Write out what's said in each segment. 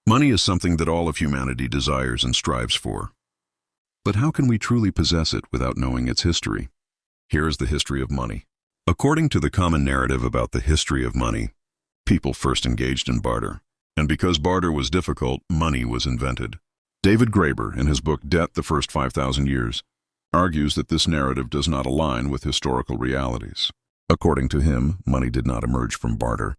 Money is something that all of humanity desires and strives for. But how can we truly possess it without knowing its history? Here is the history of money. According to the common narrative about the history of money, people first engaged in barter. And because barter was difficult, money was invented. David Graeber, in his book Debt, the First 5,000 Years, argues that this narrative does not align with historical realities. According to him, money did not emerge from barter,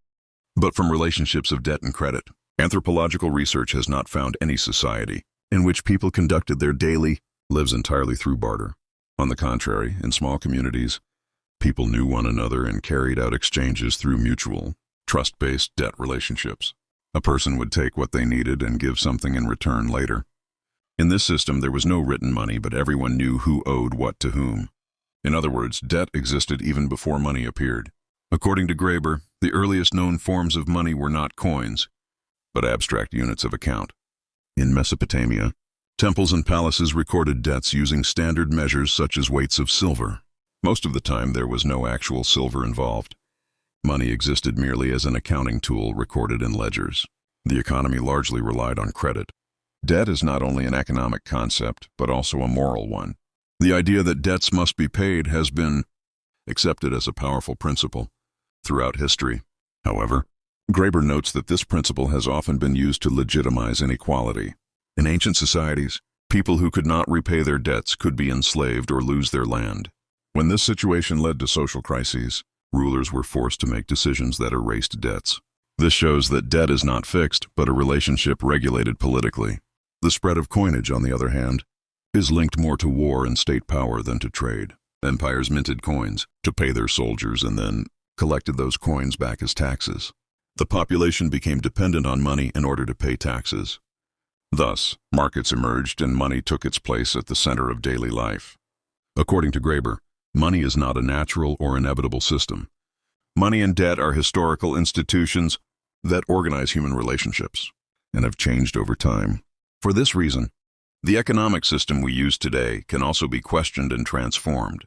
but from relationships of debt and credit. Anthropological research has not found any society in which people conducted their daily lives entirely through barter. On the contrary, in small communities, people knew one another and carried out exchanges through mutual, trust-based debt relationships. A person would take what they needed and give something in return later. In this system, there was no written money, but everyone knew who owed what to whom. In other words, debt existed even before money appeared. According to Graeber, the earliest known forms of money were not coins, but abstract units of account. In Mesopotamia, temples and palaces recorded debts using standard measures such as weights of silver. Most of the time, there was no actual silver involved. Money existed merely as an accounting tool recorded in ledgers. The economy largely relied on credit. Debt is not only an economic concept, but also a moral one. The idea that debts must be paid has been accepted as a powerful principle throughout history. However, Graeber notes that this principle has often been used to legitimize inequality. In ancient societies, people who could not repay their debts could be enslaved or lose their land. When this situation led to social crises, rulers were forced to make decisions that erased debts. This shows that debt is not fixed, but a relationship regulated politically. The spread of coinage, on the other hand, is linked more to war and state power than to trade. Empires minted coins to pay their soldiers and then collected those coins back as taxes. The population became dependent on money in order to pay taxes. Thus, markets emerged and money took its place at the center of daily life. According to Graeber, money is not a natural or inevitable system. Money and debt are historical institutions that organize human relationships and have changed over time. For this reason, the economic system we use today can also be questioned and transformed.